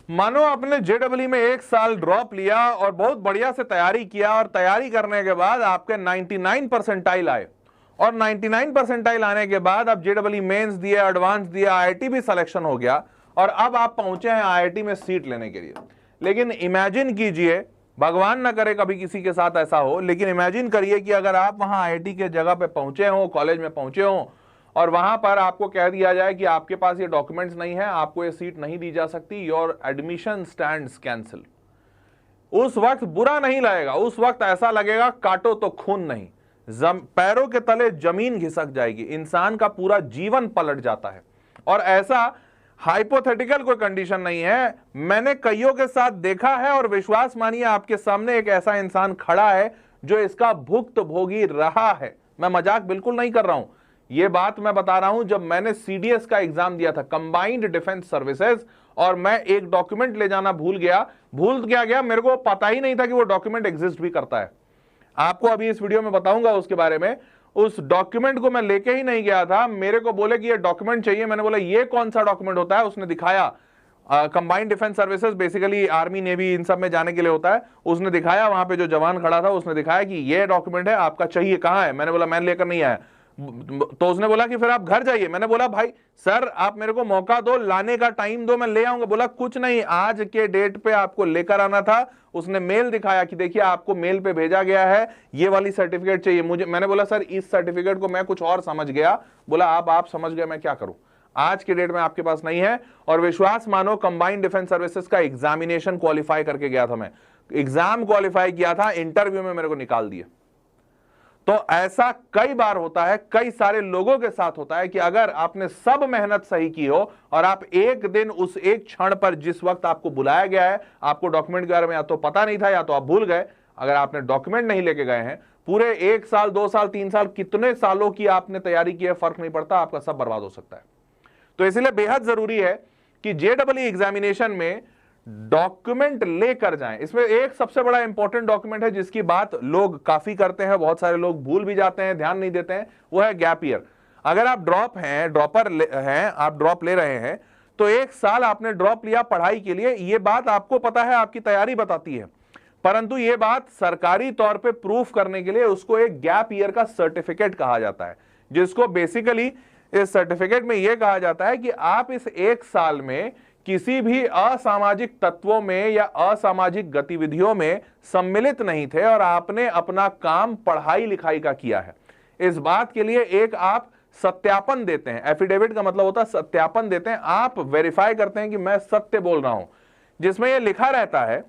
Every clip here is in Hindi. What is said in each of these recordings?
मानो आपने जेडब्ल्यू में 1 साल ड्रॉप लिया और बहुत बढ़िया से तैयारी किया और तैयारी करने के बाद आपके 99 परसेंटाइल आए और 99 परसेंटाइल आने के बाद अब जेडब्ल्यू मेंस दिया, एडवांस दिया, आईआईटी भी सिलेक्शन हो गया और अब आप पहुंचे हैं आईआईटी में सीट लेने के लिए। लेकिन इमेजिन कीजिए, भगवान ना करे कभी किसी के साथ ऐसा हो, लेकिन इमेजिन करिए कि अगर आप वहां आईआईटी के जगह पे पहुंचे हो, कॉलेज में पहुंचे हो और वहां पर आपको कह दिया जाए कि आपके पास ये डॉक्यूमेंट्स नहीं है, आपको ये सीट नहीं दी जा सकती, योर एडमिशन स्टैंड्स कैंसिल। उस वक्त बुरा नहीं लगेगा, उस वक्त ऐसा लगेगा काटो तो खून नहीं, पैरों के तले जमीन घिसक जाएगी, इंसान का पूरा जीवन पलट जाता है। और ऐसा हाइपोथेटिकल कोई कंडीशन नहीं है, मैंने कईयों के साथ देखा है और विश्वास मानिए आपके सामने एक ऐसा इंसान खड़ा है जो इसका भुक्तभोगी रहा है। मैं मजाक बिल्कुल नहीं कर रहा हूं, ये बात मैं बता रहा हूं। जब मैंने सीडीएस का एग्जाम दिया था, कंबाइंड डिफेंस सर्विसेज, और मैं एक डॉक्यूमेंट ले जाना भूल गया, मेरे को पता ही नहीं था कि वो डॉक्यूमेंट एग्जिस्ट भी करता है। आपको अभी इस वीडियो में बताऊंगा उसके बारे में। उस डॉक्यूमेंट को मैं लेके ही नहीं गया था, मेरे को बोले कि ये डॉक्यूमेंट चाहिए, मैंने बोला ये कौन सा डॉक्यूमेंट होता है, उसने दिखाया। Combined defence services basically army navy इन सब में जाने के लिए होता है। उसने दिखाया, वहां पे जो जवान खड़ा था उसने दिखाया कि ये डॉक्यूमेंट है, आपका चाहिए, कहां है? मैंने बोला मैं लेकर नहीं आया। तो उसने बोला कि फिर आप घर जाइए। मैंने बोला भाई सर आप मेरे को मौका दो, लाने का टाइम दो, मैं ले आऊंगा। बोला कुछ नहीं, आज के डेट पे आपको लेकर आना था। उसने मेल दिखाया कि देखिए आपको मेल पे भेजा गया है, ये वाली सर्टिफिकेट चाहिए मुझे। मैंने बोला सर इस सर्टिफिकेट को मैं कुछ और समझ गया। बोला आप समझ गए, मैं क्या करूं, आज के डेट में आपके पास नहीं है। और विश्वास मानो कंबाइंड डिफेंस सर्विसेज का एग्जामिनेशन क्वालिफाई करके गया था, मैं एग्जाम क्वालिफाई किया था, इंटरव्यू में मेरे को निकाल दिया। तो ऐसा कई बार होता है, कई सारे लोगों के साथ होता है कि अगर आपने सब मेहनत सही की हो और आप एक दिन उस एक क्षण पर जिस वक्त आपको बुलाया गया है, आपको डॉक्यूमेंट के बारे में या तो पता नहीं था या तो आप भूल गए, अगर आपने डॉक्यूमेंट नहीं लेके गए हैं, पूरे 1 साल 2 साल 3 साल कितने सालों की आपने तैयारी की है, फर्क नहीं पड़ता, आपका सब बर्बाद हो सकता है। तो इसलिए बेहद जरूरी है कि जेडब्ल्यू एग्जामिनेशन में डॉक्यूमेंट लेकर जाएं। इसमें एक सबसे बड़ा इंपॉर्टेंट डॉक्यूमेंट है जिसकी बात लोग काफी करते हैं, बहुत सारे लोग भूल भी जाते हैं, ध्यान नहीं देते हैं, वो है गैप ईयर। अगर आप ड्रॉपर हैं, आप ड्रॉप ले रहे हैं, तो 1 साल आपने ड्रॉप लिया पढ़ाई के लिए, ये बात आपको पता है, आपकी तैयारी बताती है, परंतु ये बात सरकारी तौर पे प्रूफ करने के लिए उसको एक गैप ईयर का सर्टिफिकेट कहा जाता है, जिसको बेसिकली इस सर्टिफिकेट में यह कहा जाता है कि आप इस 1 साल में किसी भी असामाजिक तत्वों में या असामाजिक गतिविधियों में सम्मिलित नहीं थे और आपने अपना काम पढ़ाई लिखाई का किया है। इस बात के लिए एक आप सत्यापन देते हैं, एफिडेविट का मतलब होता है सत्यापन देते हैं, आप वेरीफाई करते हैं कि मैं सत्य बोल रहा हूं, जिसमें यह लिखा रहता है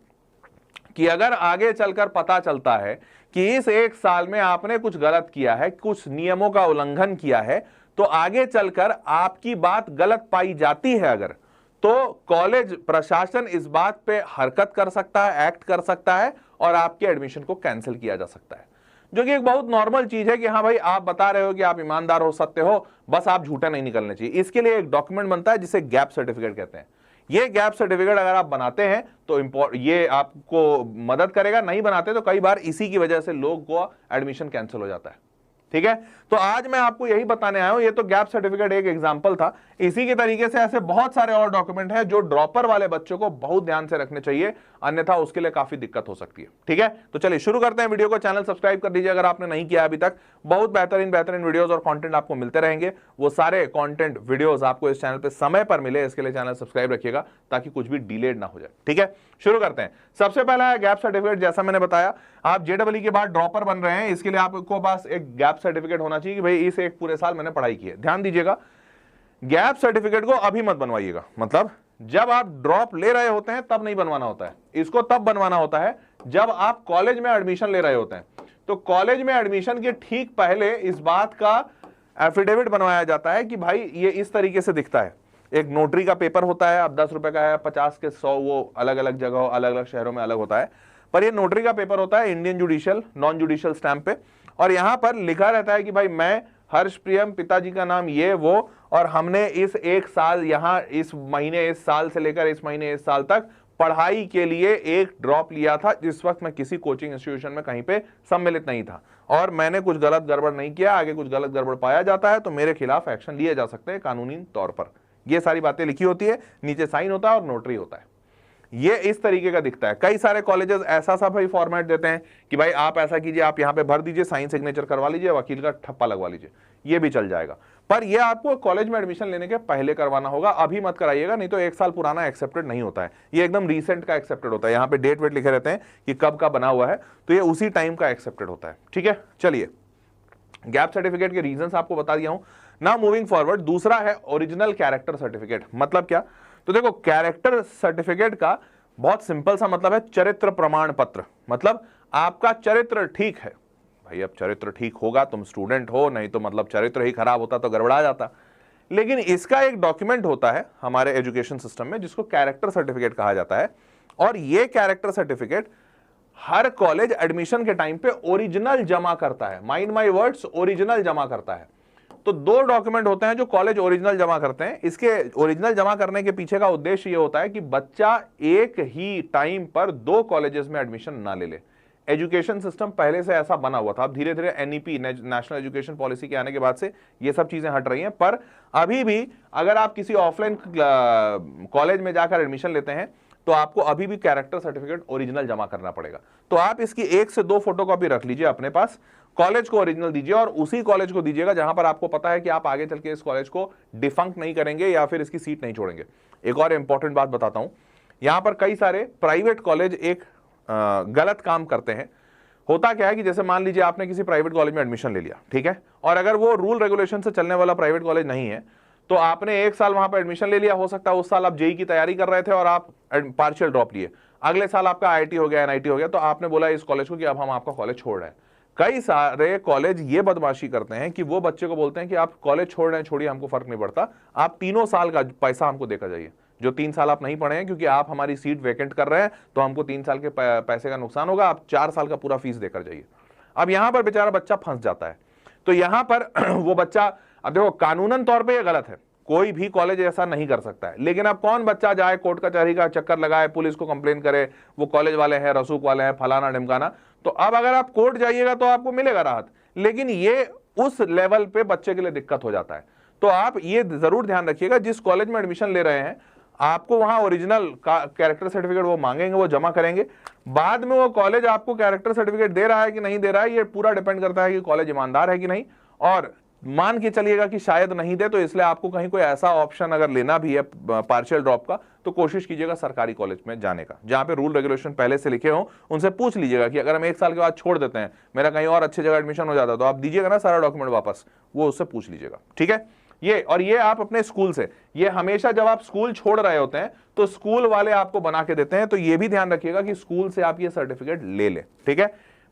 कि अगर आगे चलकर पता चलता है कि इस 1 साल में आपने कुछ गलत किया है, कुछ नियमों का उल्लंघन किया है, तो आगे चलकर आपकी बात गलत पाई जाती है अगर, तो कॉलेज प्रशासन इस बात पे हरकत कर सकता है, एक्ट कर सकता है और आपके एडमिशन को कैंसिल किया जा सकता है, जो कि एक बहुत नॉर्मल चीज है कि हाँ भाई आप बता रहे हो कि आप ईमानदार हो, सत्य हो, बस आप झूठे नहीं निकलने चाहिए। इसके लिए एक डॉक्यूमेंट बनता है जिसे गैप सर्टिफिकेट कहते हैं। ये गैप सर्टिफिकेट अगर आप बनाते हैं तो ये आपको मदद करेगा, नहीं बनाते तो कई बार इसी की वजह से लोग को एडमिशन कैंसिल हो जाता है। ठीक है, तो आज मैं आपको यही बताने आया हूं, ये तो गैप सर्टिफिकेट एक एग्जांपल था। इसी के तरीके से ऐसे बहुत सारे और डॉक्यूमेंट हैं जो ड्रॉपर वाले बच्चों को बहुत ध्यान से रखने चाहिए, अन्यथा उसके लिए काफी दिक्कत हो सकती है। ठीक है, तो चलिए शुरू करते हैं वीडियो को। चैनल सब्सक्राइब कर दीजिए अगर आपने नहीं किया अभी तक। बहुत बेहतरीन वीडियोस और कंटेंट आपको मिलते रहेंगे, वो सारे कंटेंट वीडियोस आपको इस चैनल पे समय पर मिले, इसके लिए चैनल सब्सक्राइब रखिएगा ताकि कुछ भी डिलेड ना हो जाए। ठीक है, शुरू करते हैं। सबसे पहला है गैप सर्टिफिकेट। जैसा मैंने बताया, आप जेडब्ल्यू के बाद ड्रॉपर बन रहे हैं, इसके लिए आपको पास एक गैप सर्टिफिकेट होना चाहिए कि भाई इस एक पूरे साल मैंने पढ़ाई की है। ध्यान दीजिएगा, गैप सर्टिफिकेट को अभी मत बनवाइएगा, मतलब जब आप ड्रॉप ले रहे होते हैं तब नहीं बनवाना होता है, इसको तब बनवाना होता है जब आप कॉलेज में एडमिशन ले रहे होते हैं। तो कॉलेज में एडमिशन के ठीक पहले इस बात का एफिडेविट बनवाया जाता है कि भाई ये इस तरीके से दिखता है। एक नोटरी का पेपर होता है, अब 10 रुपए का है, 50 के 100, वो अलग अलग जगह अलग अलग शहरों में अलग होता है, पर ये नोटरी का पेपर होता है Indian judicial non judicial stamp पे, और यहां पर लिखा रहता है कि भाई मैं हर्ष प्रियम, पिताजी का नाम ये वो, और हमने इस 1 साल यहां इस महीने इस साल से लेकर इस महीने इस साल तक पढ़ाई के लिए एक ड्रॉप लिया था, जिस वक्त मैं किसी कोचिंग इंस्टीट्यूशन में कहीं पे सम्मिलित नहीं था और मैंने कुछ गलत गड़बड़ नहीं किया, आगे कुछ गलत गड़बड़ पाया जाता है तो मेरे खिलाफ एक्शन लिए जा सकते हैं कानूनी तौर पर। ये सारी बातें लिखी होती है, नीचे साइन होता है और नोटरी होता है। ये इस तरीके का दिखता है। कई सारे कॉलेजेस ऐसा सा भाई फॉर्मेट देते हैं कि भाई आप ऐसा कीजिए, आप यहाँ पे भर दीजिए, साइन सिग्नेचर करवा लीजिए, वकील का ठप्पा लगवा लीजिए, ये भी चल जाएगा। पर ये आपको कॉलेज में एडमिशन लेने के पहले करवाना होगा, अभी मत कराइएगा, नहीं तो 1 साल पुराना एक्सेप्टेड नहीं होता है, ये एकदम रीसेंट का एक्सेप्टेड होता है। यहाँ पे डेट वेट लिखे रहते हैं कि कब का बना हुआ है, तो ये उसी टाइम का एक्सेप्टेड होता है। ठीक है, चलिए गैप सर्टिफिकेट के रीजंस आपको बता दिया हूं। नाउ मूविंग फॉरवर्ड, दूसरा है ओरिजिनल कैरेक्टर सर्टिफिकेट। मतलब क्या? तो देखो, कैरेक्टर सर्टिफिकेट का बहुत सिंपल सा मतलब है चरित्र प्रमाण पत्र। मतलब आपका चरित्र ठीक है भाई, अब चरित्र ठीक होगा, तुम स्टूडेंट हो, नहीं तो मतलब चरित्र ही खराब होता तो गड़बड़ा जाता। लेकिन इसका एक डॉक्यूमेंट होता है हमारे एजुकेशन सिस्टम में जिसको कैरेक्टर सर्टिफिकेट कहा जाता है, और ये कैरेक्टर सर्टिफिकेट हर कॉलेज एडमिशन के टाइम पे ओरिजिनल जमा करता है। माइंड माय वर्ड्स, ओरिजिनल जमा करता है। तो 2 डॉक्यूमेंट होते हैं जो कॉलेज ओरिजिनल जमा करते हैं। इसके ओरिजिनल जमा करने के पीछे का उद्देश्य ये होता है कि बच्चा एक ही टाइम पर 2 कॉलेजेस में एडमिशन ना ले ले। एजुकेशन सिस्टम पहले से ऐसा बना हुआ था, अब धीरे धीरे एनईपी, नेशनल एजुकेशन पॉलिसी के आने के बाद से ये सब चीजें हट रही हैं। पर अभी भी अगर आप किसी ऑफलाइन कॉलेज में जाकर एडमिशन लेते हैं तो आपको अभी भी कैरेक्टर सर्टिफिकेट ओरिजिनल जमा करना पड़ेगा। तो आप इसकी 1 से 2 फोटोकॉपी रख लीजिए अपने पास, कॉलेज को ओरिजिनल दीजिए और उसी कॉलेज को दीजिएगा जहां पर आपको पता है कि आप आगे चल के इस कॉलेज को डिफंक्ट नहीं करेंगे या फिर इसकी सीट नहीं छोड़ेंगे। एक और इंपॉर्टेंट बात बताता हूं, यहां पर कई सारे प्राइवेट कॉलेज एक गलत काम करते हैं। होता क्या है कि जैसे मान लीजिए आपने किसी प्राइवेट कॉलेज में एडमिशन ले लिया, ठीक है, और अगर वो रूल रेगुलेशन से चलने वाला प्राइवेट कॉलेज नहीं है तो आपने 1 साल वहां पर एडमिशन ले लिया, हो सकता है उस साल आप जेई की तैयारी कर रहे थे और आप पार्शियल ड्रॉप लिए, अगले साल आपका आईआईटी हो गया, एनआईटी हो गया, तो आपने बोला इस कॉलेज को कि अब हम आपका कॉलेज छोड़ रहे हैं। कई सारे कॉलेज ये बदमाशी करते हैं कि वो बच्चे को बोलते हैं कि आप कॉलेज छोड़ रहे हैं, छोड़िए, हमको फर्क नहीं पड़ता, आप 3 साल का पैसा हमको देकर जाइए। जो 3 साल आप नहीं पढ़े हैं क्योंकि आप हमारी सीट वैकेंट कर रहे हैं तो हमको 3 साल के पैसे का नुकसान होगा, आप 4 साल का पूरा फीस देकर जाइए। अब यहां पर बेचारा बच्चा फंस जाता है। तो यहां पर वो बच्चा, अब देखो कानूनन तौर पे ये गलत है, कोई भी कॉलेज ऐसा नहीं कर सकता है, लेकिन अब कौन बच्चा जाए कोर्ट कचहरी का चक्कर लगाए, पुलिस को कंप्लेन करे, वो कॉलेज वाले हैं, रसूख वाले हैं, फलाना ढिमकाना। तो अब अगर आप कोर्ट जाइएगा तो आपको मिलेगा राहत, लेकिन ये उस लेवल पे बच्चे के लिए दिक्कत हो जाता है। तो आप ये जरूर ध्यान रखिएगा, जिस कॉलेज में एडमिशन ले रहे हैं आपको वहां ओरिजिनल कैरेक्टर सर्टिफिकेट वो मांगेंगे, वो जमा करेंगे। बाद में वो कॉलेज आपको कैरेक्टर सर्टिफिकेट दे रहा है कि नहीं दे रहा है, ये पूरा डिपेंड करता है कि कॉलेज ईमानदार है कि नहीं। और मान के चलिएगा कि शायद नहीं दे, तो इसलिए आपको कहीं कोई ऐसा ऑप्शन अगर लेना भी है पार्शियल ड्रॉप का, तो कोशिश कीजिएगा सरकारी कॉलेज में जाने का, जहां पे रूल रेगुलेशन पहले से लिखे हों। उनसे पूछ लीजिएगा कि अगर हम 1 साल के बाद छोड़ देते हैं, मेरा कहीं और अच्छी जगह एडमिशन हो जाता है, तो आप दीजिएगा ना सारा डॉक्यूमेंट वापस, वो उससे पूछ लीजिएगा। ठीक है, ये आप अपने स्कूल से, ये हमेशा जब आप स्कूल छोड़ रहे होते हैं तो स्कूल वाले आपको बना के देते हैं, तो ये भी ध्यान रखिएगा कि स्कूल से आप ये सर्टिफिकेट ले लें। ठीक है,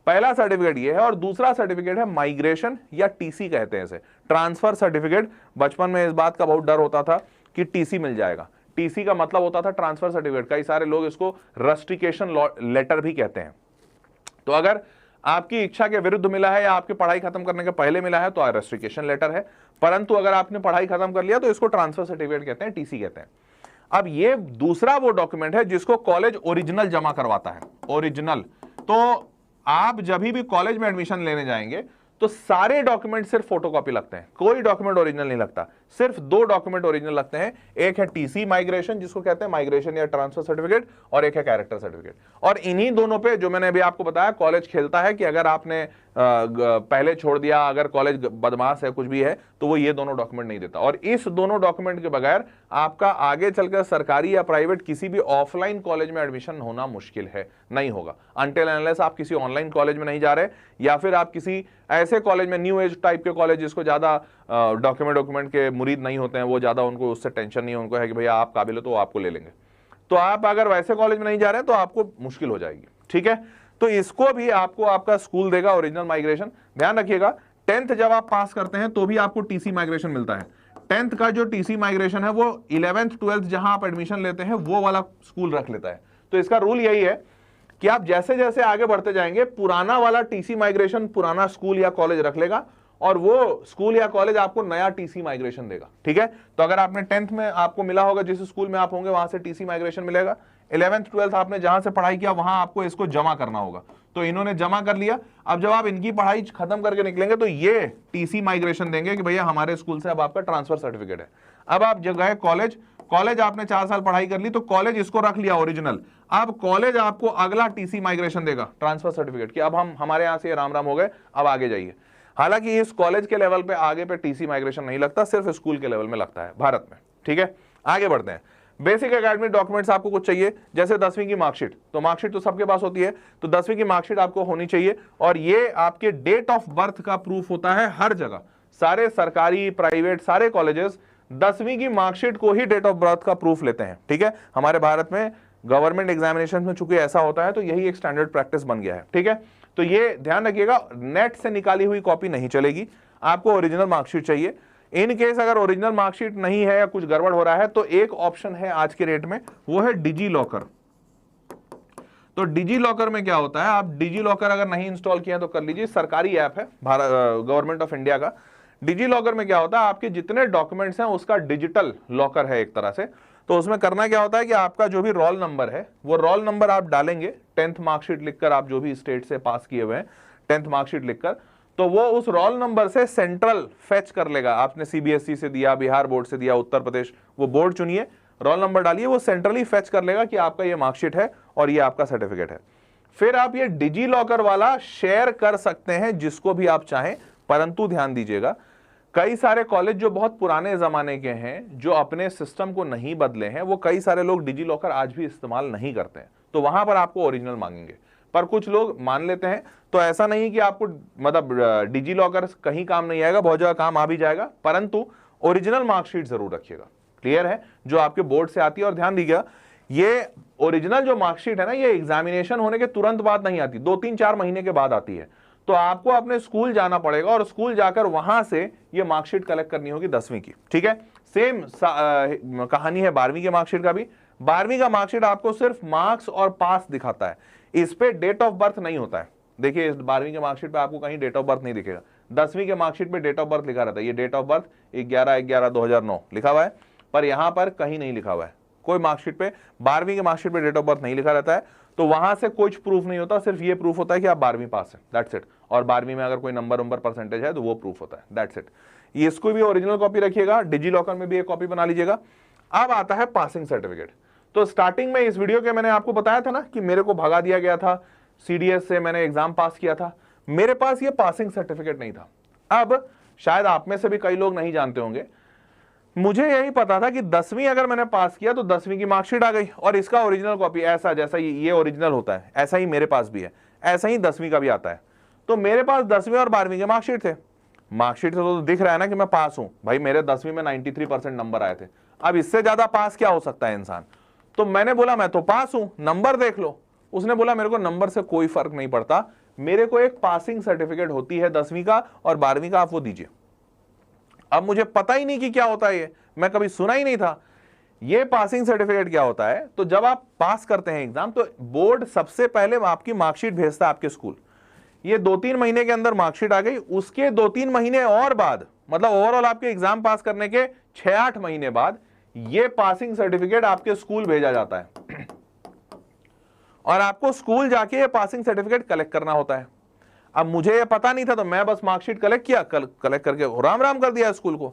पहला सर्टिफिकेट ये है। और दूसरा सर्टिफिकेट है माइग्रेशन या टीसी कहते हैं इसे, ट्रांसफर सर्टिफिकेट। बचपन में इस बात का बहुत डर होता था कि टीसी मिल जाएगा, टीसी का मतलब होता था ट्रांसफर सर्टिफिकेट, कई सारे लोग इसको रस्टिकेशन लेटर भी कहते हैं। तो अगर आपकी इच्छा के विरुद्ध मिला है या आपकी पढ़ाई खत्म करने के पहले मिला है तो रस्टिकेशन लेटर है, परंतु अगर आपने पढ़ाई खत्म कर लिया तो इसको ट्रांसफर सर्टिफिकेट कहते हैं, टीसी कहते हैं। अब ये दूसरा वो डॉक्यूमेंट है जिसको कॉलेज ओरिजिनल जमा करवाता है, ओरिजिनल। तो आप जब भी कॉलेज में एडमिशन लेने जाएंगे तो सारे डॉक्यूमेंट सिर्फ फोटोकॉपी लगते हैं, कोई डॉक्यूमेंट ओरिजिनल नहीं लगता, सिर्फ 2 डॉक्यूमेंट ओरिजिनल लगते हैं। एक है टीसी माइग्रेशन जिसको कहते हैं माइग्रेशन या ट्रांसफर सर्टिफिकेट, और एक है कैरेक्टर सर्टिफिकेट। और इन्हीं दोनों पे जो मैंने अभी आपको बताया कॉलेज खेलता है कि अगर आपने पहले छोड़ दिया, अगर कॉलेज बदमाश है, कुछ भी है, तो वो ये दोनों डॉक्यूमेंट नहीं देता। और इस दोनों डॉक्यूमेंट के बगैर आपका आगे चलकर सरकारी या प्राइवेट किसी भी ऑफलाइन कॉलेज में एडमिशन होना मुश्किल है, नहीं होगा, अनटिल अनलेस आप किसी ऑनलाइन कॉलेज में नहीं जा रहे, या फिर आप किसी ऐसे कॉलेज में, न्यू एज टाइप के कॉलेज जिसको ज्यादा डॉक्यूमेंट के मुरीद नहीं होते हैं, वो ज्यादा उनको उससे टेंशन नहीं है, उनको है कि भैया आप काबिल हो तो आपको ले लेंगे। तो आप अगर वैसे कॉलेज में नहीं जा रहे हैं तो आपको मुश्किल हो जाएगी। ठीक है, तो इसको भी आपको आपका स्कूल देगा ओरिजिनल माइग्रेशन। ध्यान रखिएगा 10th जब आप पास करते हैं तो भी आपको टीसी माइग्रेशन मिलता है। 10th का जो टीसी माइग्रेशन है वो 11th 12th जहां आप एडमिशन लेते हैं वो वाला स्कूल रख लेता है। तो इसका रूल यही है कि आप जैसे जैसे आगे बढ़ते जाएंगे पुराना वाला टीसी माइग्रेशन पुराना स्कूल या कॉलेज रख लेगा और वो स्कूल या कॉलेज आपको नया टीसी माइग्रेशन देगा। ठीक है, तो अगर आपने 10th में आपको मिला होगा, जिस स्कूल में आप होंगे वहां से टीसी माइग्रेशन मिलेगा, 11th 12th आपने जहां से पढ़ाई किया वहां आपको इसको जमा करना होगा। तो इन्होंने जमा कर लिया, अब जब आप इनकी पढ़ाई खत्म करके निकलेंगे तो ये टीसी माइग्रेशन देंगे कि भैया हमारे स्कूल से अब आपका ट्रांसफर सर्टिफिकेट है। अब आप जब गए कॉलेज कॉलेज आपने 4 साल पढ़ाई कर ली तो कॉलेज इसको रख लिया ओरिजिनल। अब कॉलेज आपको अगला टीसी माइग्रेशन देगा, ट्रांसफर सर्टिफिकेट की, अब हम हमारे यहां से राम राम हो गए, अब आगे जाइए। हालांकि इस कॉलेज के लेवल पे आगे पे टीसी माइग्रेशन नहीं लगता, सिर्फ स्कूल के लेवल में लगता है भारत में। ठीक है, आगे बढ़ते हैं। बेसिक एकेडमिक डॉक्यूमेंट्स आपको कुछ चाहिए, जैसे 10वीं की मार्कशीट, तो मार्कशीट तो सबके पास होती है, तो 10वीं की मार्कशीट आपको होनी चाहिए, और ये आपके डेट ऑफ बर्थ का प्रूफ होता है हर जगह। सारे सरकारी प्राइवेट सारे कॉलेजेस 10वीं की मार्कशीट को ही डेट ऑफ बर्थ का प्रूफ लेते हैं। ठीक है, हमारे भारत में गवर्नमेंट एग्जामिनेशन में चूंकि ऐसा होता है तो यही एक स्टैंडर्ड प्रैक्टिस बन गया है। ठीक है, तो ये ध्यान रखिएगा, नेट से निकाली हुई कॉपी नहीं चलेगी, आपको ओरिजिनल मार्कशीट चाहिए। इन केस अगर ओरिजिनल मार्कशीट नहीं है या कुछ गड़बड़ हो रहा है तो एक ऑप्शन है आज के रेट में, वो है डिजी लॉकर। तो डिजी लॉकर में क्या होता है, आप डिजी लॉकर अगर नहीं इंस्टॉल किया तो कर लीजिए, सरकारी ऐप है भारत गवर्नमेंट ऑफ इंडिया का। डिजी लॉकर में क्या होता है, आपके जितने डॉक्यूमेंट्स हैं उसका डिजिटल लॉकर है एक तरह से। तो उसमें करना क्या होता है कि आपका जो भी रोल नंबर है वो रोल नंबर आप डालेंगे, 10th मार्कशीट लिखकर, आप जो भी स्टेट से पास किए हुए हैं 10th मार्कशीट लिखकर, तो वो उस रोल नंबर से सेंट्रल फेच कर लेगा। आपने सीबीएसई से दिया, बिहार बोर्ड से दिया, उत्तर प्रदेश, वो बोर्ड चुनिए, रोल नंबर डालिए, वो सेंट्रली फेच कर लेगा कि आपका ये मार्कशीट है और ये आपका सर्टिफिकेट है। फिर आप ये डिजी लॉकर वाला शेयर कर सकते हैं जिसको भी आप चाहें, परंतु ध्यान दीजिएगा कई सारे कॉलेज जो बहुत पुराने जमाने के हैं, जो अपने सिस्टम को नहीं बदले हैं, वो कई सारे लोग डिजी लॉकर आज भी इस्तेमाल नहीं करते हैं, तो वहां पर आपको ओरिजिनल मांगेंगे। पर कुछ लोग मान लेते हैं, तो ऐसा नहीं कि आपको मतलब डिजी लॉकर कहीं काम नहीं आएगा, बहुत जगह काम आ भी जाएगा, परंतु ओरिजिनल मार्कशीट जरूर रखिएगा। क्लियर है, जो आपके बोर्ड से आती है। और ध्यान दीजिएगा, ये ओरिजिनल जो मार्कशीट है ना, ये एग्जामिनेशन होने के तुरंत बाद नहीं आती, 2-3-4 महीने के बाद आती है। तो आपको अपने स्कूल जाना पड़ेगा और स्कूल जाकर वहां से ये मार्कशीट कलेक्ट करनी होगी 10वीं की। ठीक है, सेम कहानी है 12वीं के मार्कशीट का भी। 12वीं का मार्कशीट आपको सिर्फ मार्क्स और पास दिखाता है, इस पे डेट ऑफ बर्थ नहीं होता है। देखिए 12वीं के मार्कशीट पे आपको कहीं डेट ऑफ बर्थ नहीं दिखेगा, 10वीं के मार्कशीट पे डेट ऑफ बर्थ लिखा रहता है। ये डेट ऑफ बर्थ 11/11/2009 लिखा हुआ है, पर यहां पर कहीं नहीं लिखा हुआ है कोई मार्कशीट पे। 12वीं के मार्कशीट पे डेट ऑफ बर्थ नहीं लिखा रहता है, तो वहां से कुछ प्रूफ नहीं होता, सिर्फ ये प्रूफ होता है कि आप 12वीं पास है, दैट्स इट। और 12वीं में अगर कोई नंबर परसेंटेज है तो वो प्रूफ होता है, दैट्स इट। इसको भी ओरिजिनल कॉपी रखिएगा, डिजी लॉकर में भी एक कॉपी बना लीजिएगा। अब आता है पासिंग सर्टिफिकेट। तो स्टार्टिंग में इस वीडियो के मैंने आपको बताया था ना कि मेरे को भगा दिया गया था सीडीएस से, मैंने एग्जाम पास किया था, मेरे पास ये पासिंग सर्टिफिकेट नहीं था। अब शायद आप में से भी कई लोग नहीं जानते होंगे, मुझे यही पता था कि 10वीं अगर मैंने पास किया तो 10वीं की मार्कशीट आ गई और इसका ओरिजिनल कॉपी, ऐसा जैसा ये ओरिजिनल होता है ऐसा ही मेरे पास भी है, ऐसा ही 10वीं का भी आता है। तो मेरे पास 10वीं और 12वीं के मार्कशीट थे। मार्कशीट से तो दिख रहा है ना कि मैं पास हूं, भाई मेरे 10वीं में 93% नंबर आए थे। अब इससे ज्यादा पास क्या हो सकता है इंसान। तो मैंने बोला मैं तो पास हूं, नंबर देख लो। उसने बोला मेरे को नंबर से कोई फर्क नहीं पड़ता, मेरे को एक पासिंग सर्टिफिकेट होती है 10वीं का और 12वीं का, आप वो दीजिए। अब मुझे पता ही नहीं कि क्या होता है ये, मैं कभी सुना ही नहीं था ये पासिंग सर्टिफिकेट क्या होता है। तो जब आप पास करते हैं एग्जाम तो बोर्ड सबसे पहले आपकी मार्कशीट भेजता है आपके स्कूल। ये 2-3 महीने के अंदर मार्कशीट आ गई, उसके 2-3 महीने और बाद, मतलब ओवरऑल आपके एग्जाम पास करने के 6-8 महीने बाद ये पासिंग सर्टिफिकेट आपके स्कूल भेजा जाता है और आपको स्कूल जाके ये पासिंग सर्टिफिकेट कलेक्ट करना होता है। अब मुझे ये पता नहीं था तो मैं बस मार्कशीट कलेक्ट किया, कलेक्ट करके राम राम कर दिया स्कूल को।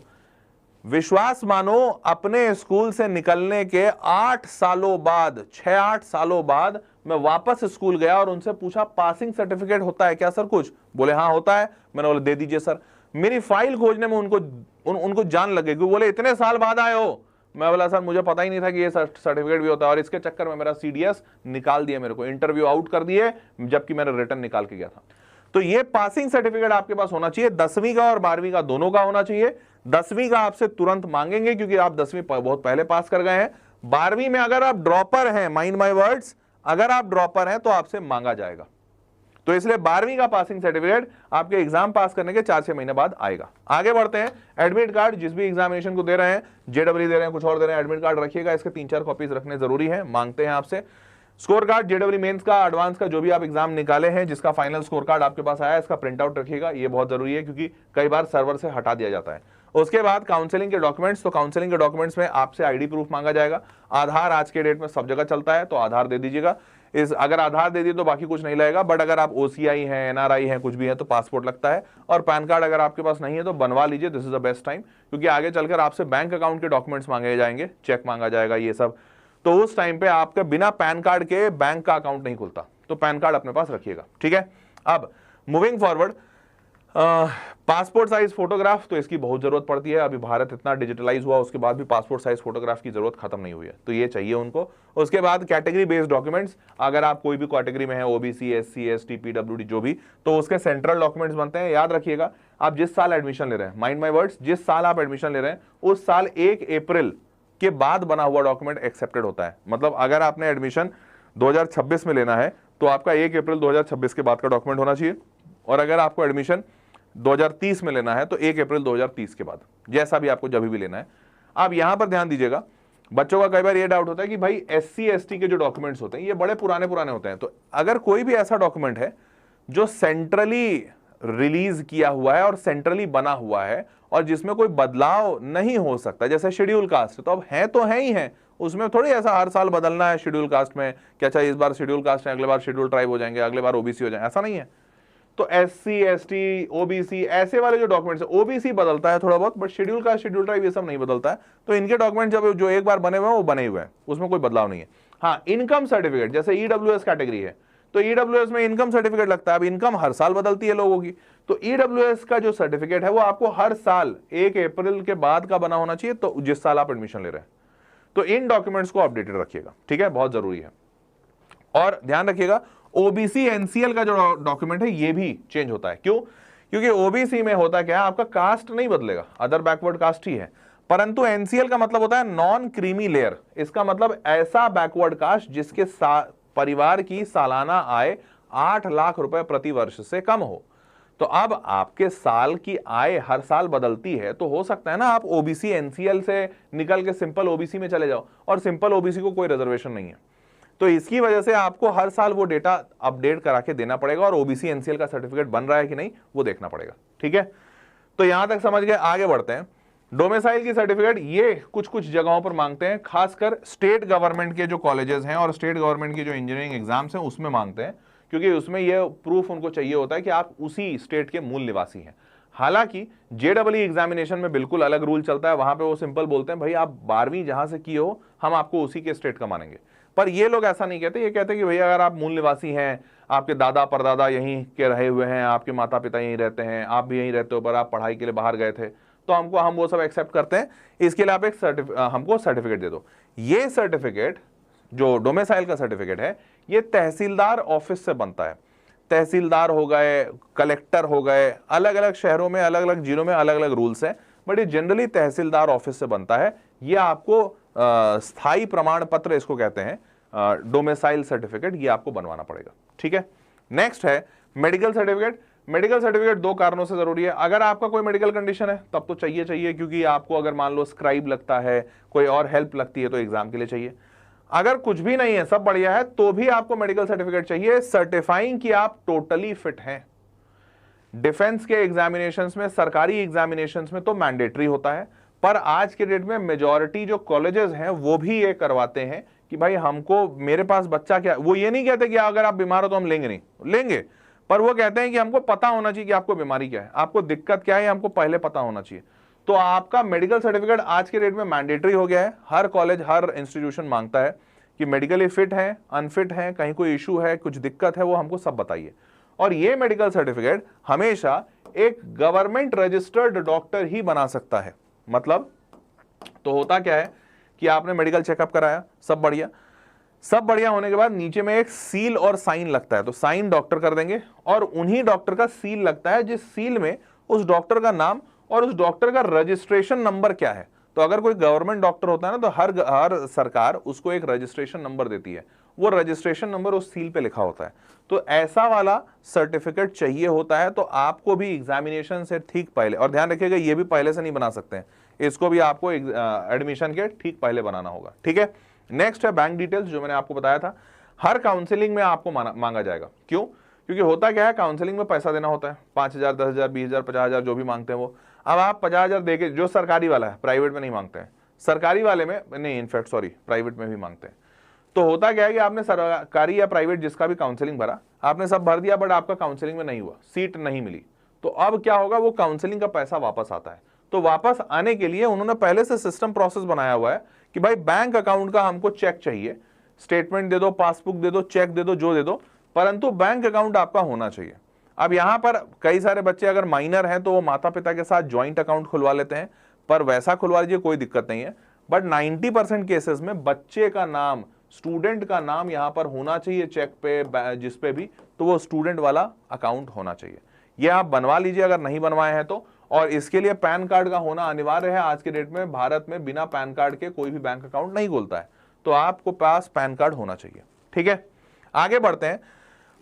विश्वास मानो अपने स्कूल से निकलने के 8 सालों बाद, 6-8 सालों बाद मैं वापस स्कूल गया और उनसे पूछा पासिंग सर्टिफिकेट होता है क्या सर कुछ? बोले हाँ होता है। मैंने बोला दे दीजिए सर। मेरी फाइल खोजने में उनको जान लगे, बोले इतने साल बाद आए हो। मैं बोला सर मुझे पता ही नहीं था कि ये सर्टिफिकेट भी होता है, और इसके चक्कर में मेरा सीडीएस निकाल दिया, मेरे को इंटरव्यू आउट कर दिए जबकि मैंने रिटर्न निकाल के गया था। तो ये पासिंग सर्टिफिकेट आपके पास होना चाहिए, 10वीं का और 12वीं का दोनों का होना चाहिए। 10वीं का आपसे तुरंत मांगेंगे क्योंकि आप 10वीं बहुत पहले पास कर गए हैं। 12वीं में अगर आप ड्रॉपर हैं, माइंड माय वर्ड्स, अगर आप ड्रॉपर हैं तो आपसे मांगा जाएगा। तो इसलिए 12वीं का पासिंग सर्टिफिकेट आपके एग्जाम पास करने के 4-6 महीने बाद आएगा। आगे बढ़ते हैं। एडमिट कार्ड, जिस भी एग्जामिनेशन को दे रहे हैं, जेडब्ल्यू दे रहे हैं, कुछ और दे रहे हैं, एडमिट कार्ड रखिएगा। इसके 3-4 कॉपीज रखने जरूरी है, मांगते हैं आपसे। स्कोर कार्ड, जेडब्ल्यू मेंस का, एडवांस का, जो भी आप एग्जाम निकाले हैं, जिसका फाइनल स्कोर कार्ड आपके पास आया है, इसका प्रिंट आउट रखिएगा, ये बहुत जरूरी है क्योंकि कई बार सर्वर से हटा दिया जाता है। उसके बाद काउंसलिंग के डॉक्यूमेंट्स, तो काउंसलिंग के डॉक्यूमेंट्स में आपसे आईडी प्रूफ मांगा जाएगा। आधार आज के डेट में सब जगह चलता है तो आधार दे दीजिएगा। इस अगर आधार दे दिए तो बाकी कुछ नहीं लगेगा, बट अगर आप OCI हैं, NRI हैं, कुछ भी है तो पासपोर्ट लगता है। और पैन कार्ड अगर आपके पास नहीं है तो बनवा लीजिए, this is the best time, क्योंकि आगे चलकर आपसे बैंक अकाउंट के डॉक्यूमेंट्स मांगे जाएंगे, चेक मांगा जाएगा, ये सब, तो उस टाइम पे आपके बिना पैन कार्ड के बैंक का अकाउंट नहीं खुलता, तो पैन कार्ड अपने पास रखिएगा, ठीक है। अब moving forward, passport size photograph, तो इसकी बहुत जरूरत पड़ती है। अभी भारत इतना डिजिटलाइज हुआ उसके बाद भी पासपोर्ट साइज फोटोग्राफ की जरूरत खत्म नहीं हुई है, तो ये चाहिए उनको। उसके बाद कैटेगरी बेस्ड डॉक्यूमेंट्स, अगर आप कोई भी कैटेगरी में है, OBC, SC, ST, PWD जो भी, तो उसके सेंट्रल डॉक्यूमेंट्स बनते हैं। याद रखिएगा, आप जिस साल एडमिशन ले रहे हैं, माइंड माई वर्ड्स, जिस साल आप एडमिशन ले रहे हैं उस साल 1 अप्रैल के बाद बना हुआ डॉक्यूमेंट एक्सेप्टेड होता है। मतलब अगर आपने एडमिशन 2026 में लेना है तो आपका 1 अप्रैल 2026 के बाद का डॉक्यूमेंट होना चाहिए, और अगर आपको एडमिशन 2030 में लेना है तो 1 अप्रैल 2030 के बाद, जैसा भी आपको जब भी लेना है। आप यहां पर ध्यान दीजिएगा, बच्चों का कई बार ये डाउट होता है कि भाई SC ST के जो डॉक्यूमेंट्स होते हैं ये बड़े पुराने होते हैं, तो अगर कोई भी ऐसा डॉक्यूमेंट है जो सेंट्रली रिलीज किया हुआ है और सेंट्रली बना हुआ है और जिसमें कोई बदलाव नहीं हो सकता, जैसे शेड्यूल कास्ट, तो अब है ही है, उसमें थोड़ी ऐसा हर साल बदलना है शेड्यूल कास्ट में कि अच्छा इस बार शेड्यूल कास्ट है, अगले बार शेड्यूल ट्राइब हो जाएंगे, अगले बार OBC हो जाएंगे, ऐसा नहीं है। तो SC ST OBC ऐसे वाले जो डॉक्यूमेंट्स है, OBC बदलता है थोड़ा बहुत, but schedule caste, schedule tribe ये सब नहीं बदलता है। तो इनके डॉक्यूमेंट जब जो एक बार बने हुए हैं वो बने हुए हैं, उसमें कोई बदलाव नहीं है। हाँ, इनकम सर्टिफिकेट, जैसे EWS कैटेगरी है तो EWS में इनकम सर्टिफिकेट लगता है। अब इनकम हर साल बदलती है लोगों की, तो EWS का जो सर्टिफिकेट है वो आपको हर साल 1 अप्रैल के बाद का बना होना चाहिए, तो जिस साल आप एडमिशन ले रहे हैं। तो इन डॉक्यूमेंट्स को अपडेटेड रखिएगा, ठीक है, बहुत जरूरी है। और ध्यान रखिएगा, OBC NCL का जो डॉक्यूमेंट है ये भी चेंज होता है। क्यों? क्योंकि OBC में होता क्या है, आपका कास्ट नहीं बदलेगा, अदर बैकवर्ड कास्ट ही है, परंतु NCL का मतलब होता है नॉन क्रीमी लेयर। इसका मतलब ऐसा बैकवर्ड कास्ट जिसके परिवार की सालाना आय 8 लाख रुपए प्रति वर्ष से कम हो। तो अब आपके साल की आय हर साल बदलती है, तो हो सकता है ना आप OBC NCL से निकल के सिंपल OBC में चले जाओ, और सिंपल OBC को कोई रिजर्वेशन नहीं है, तो इसकी वजह से आपको हर साल वो डेटा अपडेट करा के देना पड़ेगा, और OBC NCL का सर्टिफिकेट बन रहा है कि नहीं वो देखना पड़ेगा, ठीक है। तो यहां तक समझ गए, आगे बढ़ते हैं। डोमिसाइल की सर्टिफिकेट ये कुछ कुछ जगहों पर मांगते हैं, खासकर स्टेट गवर्नमेंट के जो कॉलेजेस हैं और स्टेट गवर्नमेंट की जो इंजीनियरिंग एग्जाम्स हैं उसमें मांगते हैं, क्योंकि उसमें ये प्रूफ उनको चाहिए होता है कि आप उसी स्टेट के मूल निवासी हैं। हालांकि JEE एग्जामिनेशन में बिल्कुल अलग रूल चलता है, वहां पे वो सिंपल बोलते हैं भाई आप 12वीं जहां से किए हो हम आपको उसी के स्टेट का मानेंगे। पर ये लोग ऐसा नहीं कहते, ये कहते हैं कि भैया अगर आप मूल निवासी हैं, आपके दादा परदादा यहीं के रहे हुए हैं, आपके माता पिता यहीं रहते हैं, आप भी यहीं रहते हो, पर आप पढ़ाई के लिए बाहर गए थे, तो हम वो सब एक्सेप्ट करते हैं, इसके लिए आप एक हमको सर्टिफिकेट दे दो। ये सर्टिफिकेट जो डोमिसाइल का सर्टिफिकेट है ये तहसीलदार ऑफिस से बनता है। तहसीलदार हो गए, कलेक्टर हो गए, अलग अलग शहरों में, अलग अलग जिलों में अलग अलग रूल्स हैं, बट ये जनरली तहसीलदार ऑफिस से बनता है। ये आपको स्थायी प्रमाण पत्र इसको कहते हैं, डोमिसाइल सर्टिफिकेट, ये आपको बनवाना पड़ेगा, ठीक है। नेक्स्ट है मेडिकल सर्टिफिकेट। मेडिकल सर्टिफिकेट 2 कारणों से जरूरी है। अगर आपका कोई मेडिकल कंडीशन है तब तो चाहिए, क्योंकि आपको अगर मान लो स्क्राइब लगता है, कोई और हेल्प लगती है तो एग्जाम के लिए चाहिए। अगर कुछ भी नहीं है, सब बढ़िया है, तो भी आपको मेडिकल सर्टिफिकेट चाहिए, सर्टिफाइंग कि आप टोटली फिट हैं। डिफेंस के एग्जामिनेशंस में, सरकारी एग्जामिनेशंस में तो मैंडेटरी होता है, पर आज के डेट में मेजॉरिटी जो कॉलेजेस हैं वो भी ये करवाते हैं कि भाई हमको, मेरे पास बच्चा क्या, वो ये नहीं कहते कि अगर आप बीमार हो तो हम लेंगे, नहीं लेंगे, पर वो कहते हैं कि हमको पता होना चाहिए कि आपको बीमारी क्या है, आपको दिक्कत क्या है, हमको पहले पता होना चाहिए। तो आपका मेडिकल सर्टिफिकेट आज के डेट में मैंडेटरी हो गया है। हर कॉलेज, हर इंस्टीट्यूशन मांगता है कि मेडिकली फिट है, अनफिट है, कहीं कोई इशू है, कुछ दिक्कत है, वो हमको सब बताइए। और ये मेडिकल सर्टिफिकेट हमेशा एक गवर्नमेंट रजिस्टर्ड डॉक्टर ही बना सकता है। मतलब तो होता क्या है कि आपने मेडिकल चेकअप कराया, सब बढ़िया होने के बाद नीचे में एक सील और साइन लगता है, तो साइन डॉक्टर कर देंगे और उन्हीं डॉक्टर का सील लगता है, जिस सील में उस डॉक्टर का नाम और उस डॉक्टर का रजिस्ट्रेशन नंबर क्या है। तो अगर कोई गवर्नमेंट डॉक्टर होता है ना, तो हर सरकार उसको एक रजिस्ट्रेशन नंबर देती है, वो रजिस्ट्रेशन नंबर उस सील पे लिखा होता है। तो ऐसा वाला सर्टिफिकेट चाहिए होता है। तो आपको भी एग्जामिनेशन से ठीक पहले, और ध्यान रखिएगा ये भी पहले से नहीं बना सकते हैं, इसको भी आपको एडमिशन के ठीक पहले बनाना होगा, ठीक है। नेक्स्ट है बैंक डिटेल्स, जो मैंने आपको बताया था, हर काउंसलिंग में आपको मांगा जाएगा। क्यों? क्योंकि होता क्या है, काउंसलिंग में पैसा देना होता है, 5,000, 10,000, 20,000, 50,000 जो भी मांगते हैं वो। अब आप 50,000 देके, जो सरकारी वाला है, प्राइवेट में नहीं मांगते हैं, सरकारी वाले में नहीं, इनफैक्ट सॉरी प्राइवेट में भी मांगते हैं। तो होता क्या है कि आपने सरकारी या प्राइवेट जिसका भी काउंसलिंग भरा, आपने सब भर दिया, बट आपका काउंसलिंग में नहीं हुआ, सीट नहीं मिली, तो अब क्या होगा, वो काउंसलिंग का पैसा वापस आता है। तो वापस आने के लिए उन्होंने पहले से सिस्टम प्रोसेस बनाया हुआ है कि भाई बैंक अकाउंट का हमको चेक चाहिए, स्टेटमेंट दे दो, पासबुक दे दो, चेक दे दो, जो दे दो, परंतु बैंक अकाउंट आपका होना चाहिए। अब यहां पर कई सारे बच्चे अगर माइनर हैं तो वो माता पिता के साथ ज्वाइंट अकाउंट खुलवा लेते हैं, पर वैसा खुलवा लीजिए, कोई दिक्कत नहीं है। बट 90% केसेस में बच्चे का नाम, स्टूडेंट का नाम यहां पर होना चाहिए चेक पे, जिस पे भी, तो वो स्टूडेंट वाला अकाउंट होना चाहिए। ये आप बनवा लीजिए अगर नहीं बनवाए हैं तो। और इसके लिए पैन कार्ड का होना अनिवार्य है। आज के डेट में भारत में बिना पैन कार्ड के कोई भी बैंक अकाउंट नहीं खुलता है, तो आपको पास पैन कार्ड होना चाहिए। ठीक है, आगे बढ़ते हैं।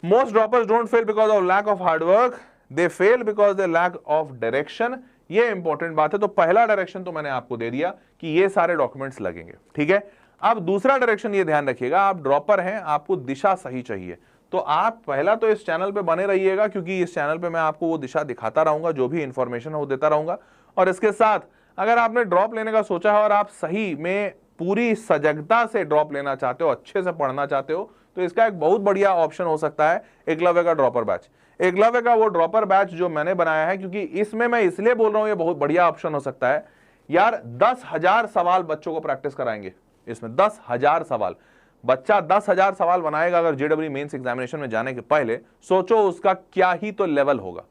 Most droppers don't fail because of lack of hard work, they fail because they lack of direction. ये इंपॉर्टेंट बात है। तो पहला डायरेक्शन तो मैंने आपको दे दिया कि ये सारे डॉक्यूमेंट्स लगेंगे। ठीक है, अब दूसरा डायरेक्शन ये ध्यान रखिएगा, आप ड्रॉपर हैं, आपको दिशा सही चाहिए, तो आप पहला तो इस चैनल पे बने रहिएगा, क्योंकि इस चैनल पे मैं आपको वो दिशा दिखाता रहूंगा, जो भी इंफॉर्मेशन है वो देता रहूंगा। और इसके साथ अगर आपने ड्रॉप लेने का सोचा है और आप सही में पूरी सजगता से ड्रॉप लेना चाहते हो, अच्छे से पढ़ना चाहते हो, तो इसका एक बहुत बढ़िया ऑप्शन हो सकता है एकलव्य का ड्रॉपर बैच। एकलव्य का वो ड्रॉपर बैच जो मैंने बनाया है, क्योंकि इसमें मैं इसलिए बोल रहा हूं ये बहुत बढ़िया ऑप्शन हो सकता है यार। 10,000 सवाल बच्चों को प्रैक्टिस कराएंगे इसमें, 10,000 सवाल। बच्चा 10,000 सवाल बनाएगा अगर जेडब्ल्यू मेंस एग्जामिनेशन में जाने के पहले, सोचो उसका क्या ही तो लेवल होगा।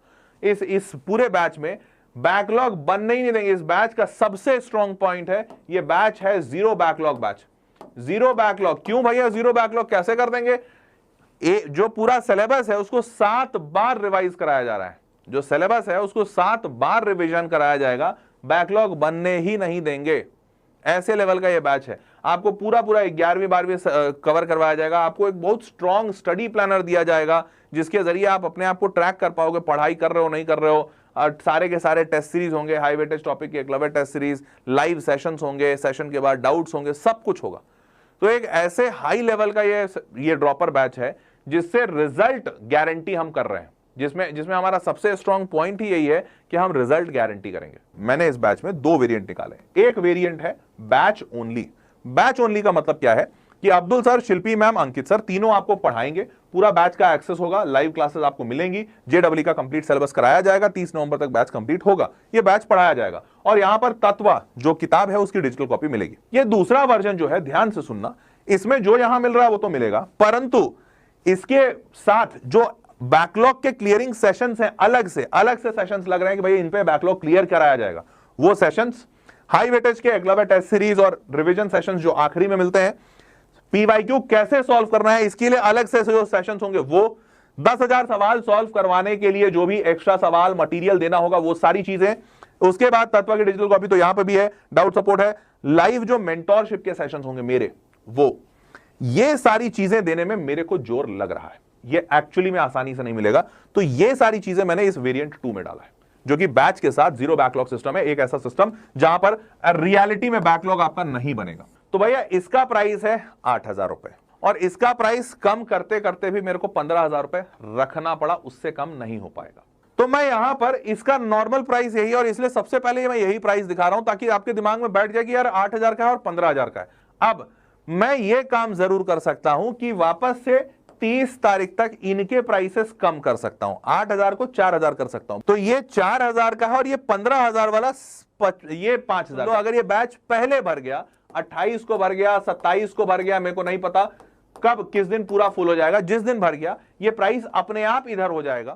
इस पूरे बैच में बैकलॉग बनने ही नहीं देंगे। इस बैच का सबसे स्ट्रॉन्ग पॉइंट है, ये बैच है zero backlog batch. Zero backlog क्यों भैया, जीरो बैकलॉग कैसे कर देंगे? जो पूरा सिलेबस है उसको 7 बार रिवाइज कराया जा रहा है। जो सिलेबस है उसको 7 बार रिवीजन कराया जाएगा, बैकलॉग बनने ही नहीं देंगे। ऐसे लेवल का ये बैच है। आपको पूरा 11वीं 12वीं कवर करवाया जाएगा। आपको एक बहुत स्ट्रॉन्ग स्टडी प्लानर दिया जाएगा, जिसके जरिए आप अपने आप को ट्रैक कर पाओगे, पढ़ाई कर रहे हो नहीं कर रहे हो। सारे के सारे टेस्ट सीरीज होंगे, हाई वेटेज टॉपिक के Eklavya test series, live sessions होंगे, सेशन के बाद डाउट्स होंगे, सब कुछ होगा। तो एक ऐसे हाई लेवल का ये ड्रॉपर बैच है जिससे रिजल्ट गारंटी हम कर रहे हैं, जिसमें हमारा सबसे स्ट्रॉन्ग पॉइंट ही यही है कि हम रिजल्ट गारंटी करेंगे। मैंने इस बैच में 2 वेरिएंट निकाले। एक वेरिएंट है बैच ओनली। बैच ओनली का मतलब क्या है कि अब्दुल सर, शिल्पी मैम, अंकित सर तीनों आपको पढ़ाएंगे। पूरा बैच का एक्सेस होगा, लाइव क्लासेस आपको मिलेंगी, जेडब्ल्यू का कंप्लीट सिलेबस कराया जाएगा, 30 नवंबर तक बैच कंप्लीट होगा, ये बैच पढ़ाया जाएगा। और यहां पर तत्व जो किताब है उसकी डिजिटल कॉपी मिलेगी। ये दूसरा वर्जन जो है, ध्यान से सुनना, इसमें जो यहां मिल रहा है वो तो मिलेगा, परंतु इसके साथ जो बैकलॉग के क्लियरिंग सेशंस हैं, अलग से सेशंस लग रहे हैं कि भाई इन पे बैकलॉग क्लियर कराया जाएगा। वो सेशंस हाई वेटेज के एकलव्य टेस्ट सीरीज और रिवीजन सेशंस जो आखिरी में मिलते हैं, पीवाईक्यू कैसे सॉल्व करना है इसके लिए अलग से जो सेशंस होंगे, वो 10,000 सवाल सॉल्व करवाने के लिए जो भी एक्स्ट्रा सवाल मटेरियल देना होगा, वो सारी चीजें। उसके बाद तत्व की डिजिटल कॉपी तो यहां पे भी है, डाउट सपोर्ट है, लाइव जो मेंटोरशिप के सेशंस होंगे मेरे, वो ये सारी चीजें देने में मेरे को जोर लग रहा है। ये एक्चुअली में आसानी से नहीं मिलेगा। तो ये सारी चीजें मैंने इस वेरिएंट 2 में डाला है, जो कि बैच के साथ जीरो बैकलॉग सिस्टम है। एक ऐसा सिस्टम जहां पर रियलिटी में बैकलॉग आपका नहीं बनेगा। तो भैया इसका प्राइस है 8,000 रुपए, और इसका प्राइस कम करते करते भी मेरे को 15,000 रुपए रखना पड़ा, उससे कम नहीं हो पाएगा। तो मैं यहां पर इसका नॉर्मल प्राइस यही, और इसलिए सबसे पहले मैं यही प्राइस दिखा रहा हूं ताकि आपके दिमाग में बैठ जाए कि यार 8,000 का है और 15,000 का है। अब मैं ये काम जरूर कर सकता हूं कि वापस से 30 तारीख तक इनके प्राइसेस कम कर सकता हूं, 8,000 को 4,000 कर सकता हूं। तो ये 4,000 का है और ये 15,000 वाला ये 5,000। तो अगर ये बैच पहले भर गया, 28 को भर गया, 27 को भर गया, मेरे को नहीं पता कब किस दिन पूरा फुल हो जाएगा, जिस दिन भर गया ये प्राइस अपने आप इधर हो जाएगा।